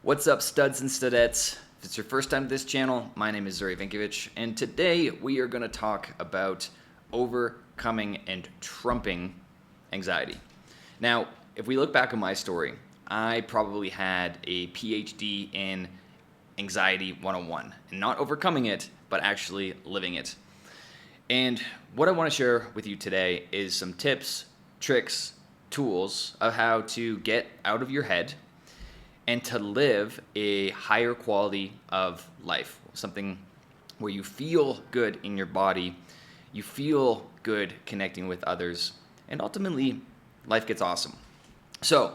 What's up, studs and studettes? If it's your first time to this channel, my name is Zuri Vinkovich, and today we are going to talk about overcoming and trumping anxiety. Now, if we look back on my story, I probably had a PhD in Anxiety 101, and not overcoming it, but actually living it. And what I want to share with you today is some tips, tricks, tools of how to get out of your head and to live a higher quality of life, something where you feel good in your body, you feel good connecting with others, and ultimately, life gets awesome. So,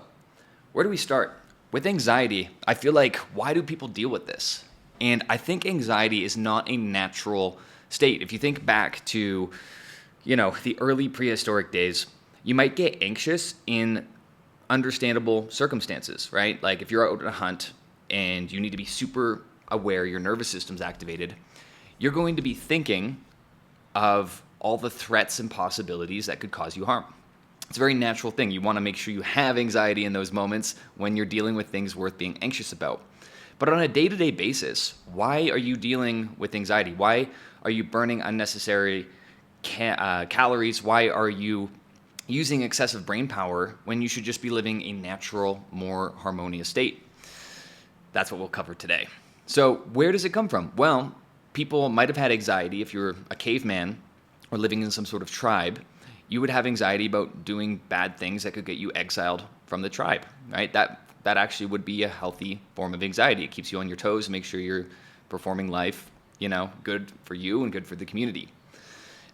where do we start? With anxiety, I feel like, why do people deal with this? And I think anxiety is not a natural state. If you think back to, the early prehistoric days, you might get anxious in understandable circumstances, right? Like if you're out on a hunt and you need to be super aware, your nervous system's activated, you're going to be thinking of all the threats and possibilities that could cause you harm. It's a very natural thing. You want to make sure you have anxiety in those moments when you're dealing with things worth being anxious about. But on a day-to-day basis, why are you dealing with anxiety? Why are you burning unnecessary calories? Why are you using excessive brain power when you should just be living a natural, more harmonious state? That's what we'll cover today. So where does it come from? Well, people might have had anxiety. If you're a caveman or living in some sort of tribe, you would have anxiety about doing bad things that could get you exiled from the tribe, right? That actually would be a healthy form of anxiety. It keeps you on your toes, make sure you're performing life, good for you and good for the community.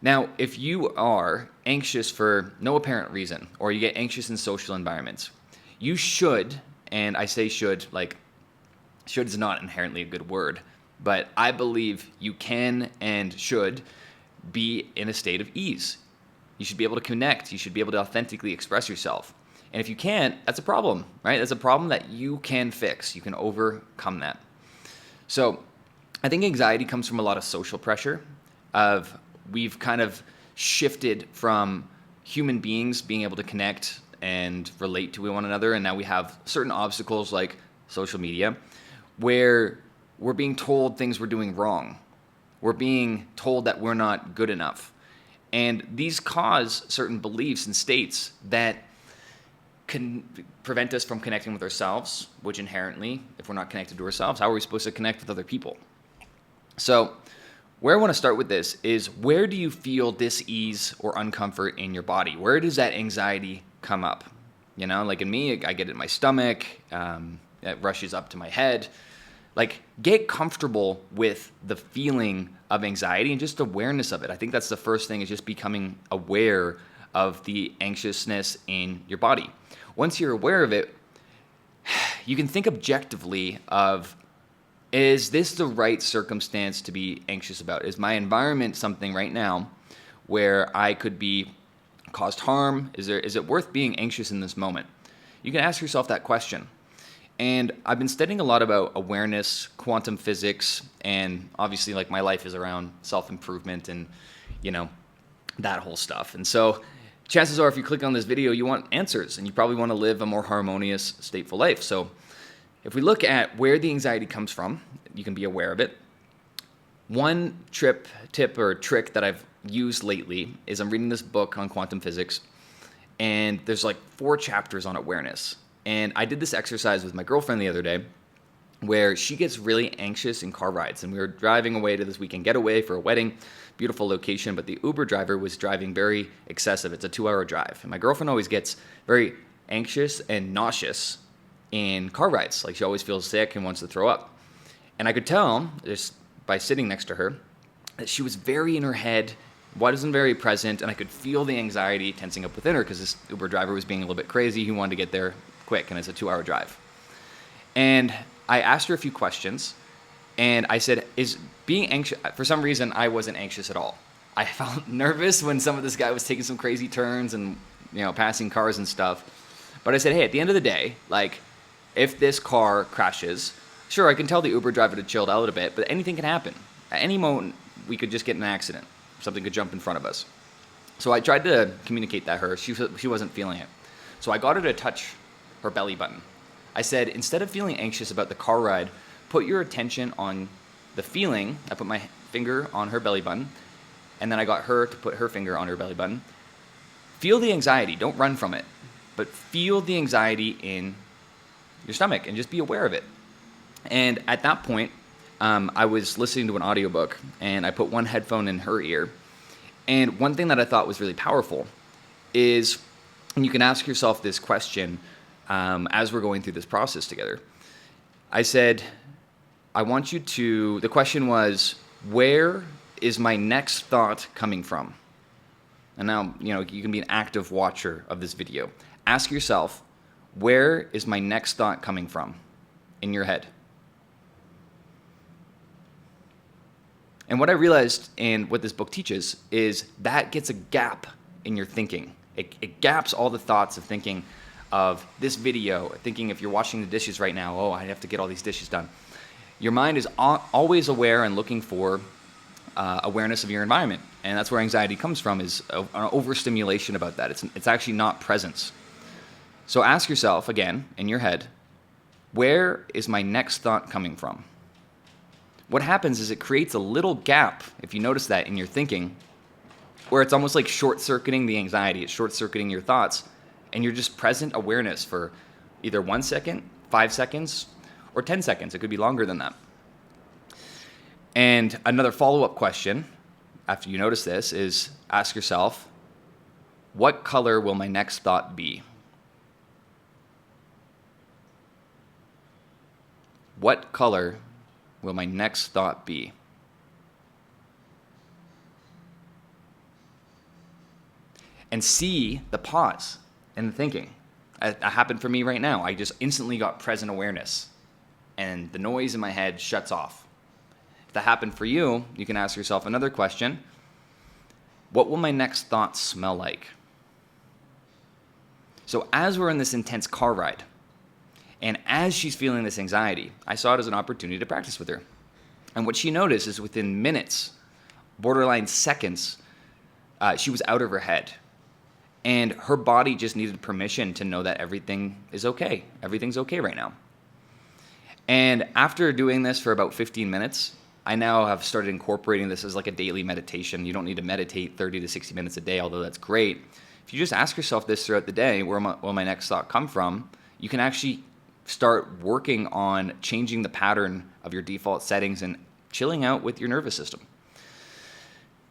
Now, if you are anxious for no apparent reason, or you get anxious in social environments, you should, and I say should, like should is not inherently a good word, but I believe you can and should be in a state of ease. You should be able to connect. You should be able to authentically express yourself. And if you can't, that's a problem, right? That's a problem that you can fix. You can overcome that. So I think anxiety comes from a lot of social pressure of we've kind of shifted from human beings being able to connect and relate to one another, and now we have certain obstacles like social media where we're being told things we're doing wrong. We're being told that we're not good enough. And these cause certain beliefs and states that can prevent us from connecting with ourselves, which inherently, if we're not connected to ourselves, how are we supposed to connect with other people? So where I want to start with this is, where do you feel dis-ease or uncomfort in your body? Where does that anxiety come up? Like in me, I get it in my stomach, it rushes up to my head. Like, get comfortable with the feeling of anxiety and just awareness of it. I think that's the first thing, is just becoming aware of the anxiousness in your body. Once you're aware of it, you can think objectively of, is this the right circumstance to be anxious about? Is my environment something right now where I could be caused harm? Is it worth being anxious in this moment? You can ask yourself that question. And I've been studying a lot about awareness, quantum physics, and obviously like my life is around self-improvement and, that whole stuff. And so chances are, if you click on this video, you want answers, and you probably want to live a more harmonious, stateful life. So if we look at where the anxiety comes from, you can be aware of it. One tip or trick that I've used lately is, I'm reading this book on quantum physics, and there's like 4 chapters on awareness. And I did this exercise with my girlfriend the other day where she gets really anxious in car rides. And we were driving away to this weekend getaway for a wedding, beautiful location, but the Uber driver was driving very excessive. It's a 2-hour drive. And my girlfriend always gets very anxious and nauseous in car rides. Like, she always feels sick and wants to throw up. And I could tell, just by sitting next to her, that she was very in her head, wasn't very present, and I could feel the anxiety tensing up within her because this Uber driver was being a little bit crazy. He wanted to get there quick, and it's a 2-hour drive. And I asked her a few questions, and I said, is being anxious, for some reason, I wasn't anxious at all. I felt nervous when some of this guy was taking some crazy turns and, passing cars and stuff. But I said, hey, at the end of the day, like, if this car crashes, sure, I can tell the Uber driver to chill out a little bit, but anything can happen. At any moment, we could just get in an accident. Something could jump in front of us. So I tried to communicate that to her. She wasn't feeling it. So I got her to touch her belly button. I said, instead of feeling anxious about the car ride, put your attention on the feeling. I put my finger on her belly button, and then I got her to put her finger on her belly button. Feel the anxiety. Don't run from it, but feel the anxiety in your stomach and just be aware of it. And at that point, I was listening to an audiobook, and I put one headphone in her ear. And one thing that I thought was really powerful is, and you can ask yourself this question as we're going through this process together. I said, the question was, where is my next thought coming from? And now, you can be an active watcher of this video. Ask yourself, where is my next thought coming from in your head? And what I realized, and what this book teaches, is that gets a gap in your thinking. It gaps all the thoughts of thinking of this video, thinking if you're washing the dishes right now, oh, I have to get all these dishes done. Your mind is always aware and looking for awareness of your environment. And that's where anxiety comes from, is an overstimulation about that. It's actually not presence. So ask yourself, again, in your head, where is my next thought coming from? What happens is it creates a little gap, if you notice that in your thinking, where it's almost like short-circuiting the anxiety. It's short-circuiting your thoughts, and you're just present awareness for either 1 second, 5 seconds, or 10 seconds. It could be longer than that. And another follow-up question, after you notice this, is ask yourself, what color will my next thought be? What color will my next thought be? And see the pause in the thinking. That happened for me right now. I just instantly got present awareness, and the noise in my head shuts off. If that happened for you, you can ask yourself another question. What will my next thought smell like? So as we're in this intense car ride, and as she's feeling this anxiety, I saw it as an opportunity to practice with her. And what she noticed is within minutes, borderline seconds, she was out of her head. And her body just needed permission to know that everything is okay. Everything's okay right now. And after doing this for about 15 minutes, I now have started incorporating this as like a daily meditation. You don't need to meditate 30 to 60 minutes a day, although that's great. If you just ask yourself this throughout the day, where will my next thought come from? You can actually start working on changing the pattern of your default settings and chilling out with your nervous system.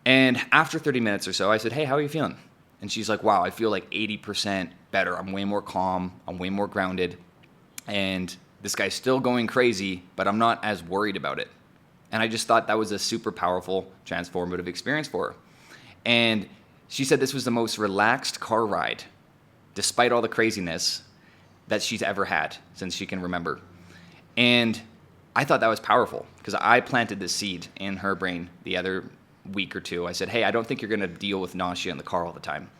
And after 30 minutes or so, I said, hey, how are you feeling? And she's like, wow, I feel like 80% better. I'm way more calm. I'm way more grounded. And this guy's still going crazy, but I'm not as worried about it. And I just thought that was a super powerful, transformative experience for her. And she said this was the most relaxed car ride, despite all the craziness, that she's ever had since she can remember. And I thought that was powerful because I planted this seed in her brain the other week or two. I said, hey, I don't think you're going to deal with nausea in the car all the time.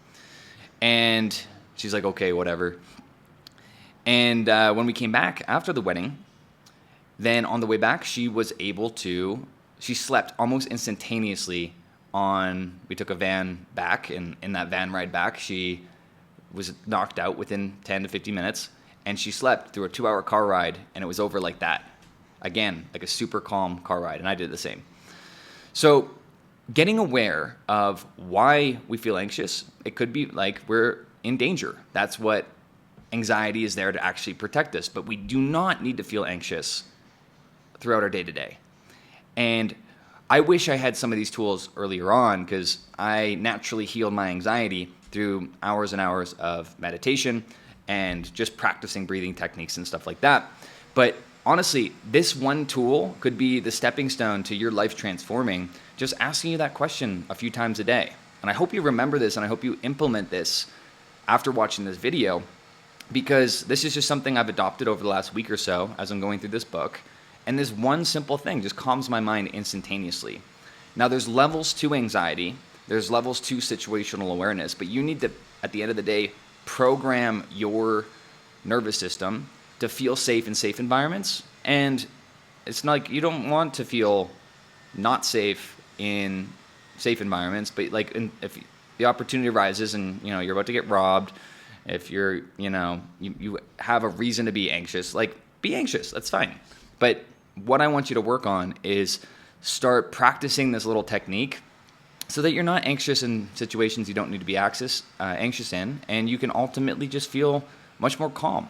And she's like, okay, whatever. And when we came back after the wedding, then on the way back, she slept almost instantaneously we took a van back, and in that van ride back, she was knocked out within 10 to 15 minutes, and she slept through a 2-hour car ride, and it was over like that. Again, like a super calm car ride, and I did the same. So getting aware of why we feel anxious, it could be like we're in danger. That's what anxiety is there to actually protect us, but we do not need to feel anxious throughout our day-to-day. And I wish I had some of these tools earlier on, because I naturally healed my anxiety through hours and hours of meditation and just practicing breathing techniques and stuff like that. But honestly, this one tool could be the stepping stone to your life transforming, just asking you that question a few times a day. And I hope you remember this, and I hope you implement this after watching this video, because this is just something I've adopted over the last week or so as I'm going through this book. And this one simple thing just calms my mind instantaneously. Now, there's levels to anxiety. There's levels to situational awareness, but you need to, at the end of the day, program your nervous system to feel safe in safe environments. And it's not like you don't want to feel not safe in safe environments, but like if the opportunity arises and you're about to get robbed If you're, you have a reason to be anxious, like be anxious, that's fine. But what I want you to work on is start practicing this little technique so that you're not anxious in situations you don't need to be anxious in, and you can ultimately just feel much more calm.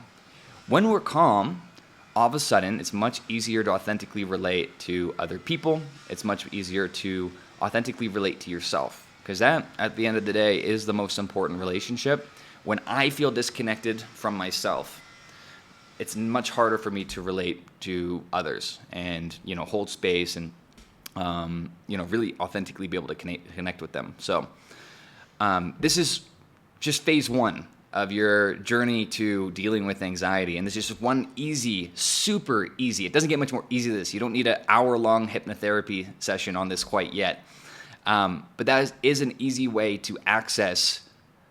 When we're calm, all of a sudden, it's much easier to authentically relate to other people. It's much easier to authentically relate to yourself, because that, at the end of the day, is the most important relationship. When I feel disconnected from myself, it's much harder for me to relate to others and, hold space and, really authentically be able to connect with them. So this is just phase one of your journey to dealing with anxiety. And this is just one super easy. It doesn't get much more easy than this. You don't need an hour-long hypnotherapy session on this quite yet. But that is an easy way to access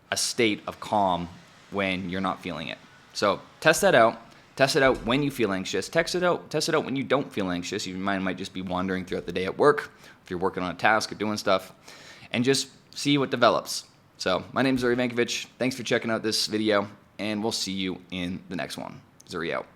a state of calm when you're not feeling it. So test that out. Test it out when you feel anxious. Test it out when you don't feel anxious. Your mind might just be wandering throughout the day at work, if you're working on a task or doing stuff, and just see what develops. So my name is Zuri Vankovich. Thanks for checking out this video, and we'll see you in the next one. Zuri out.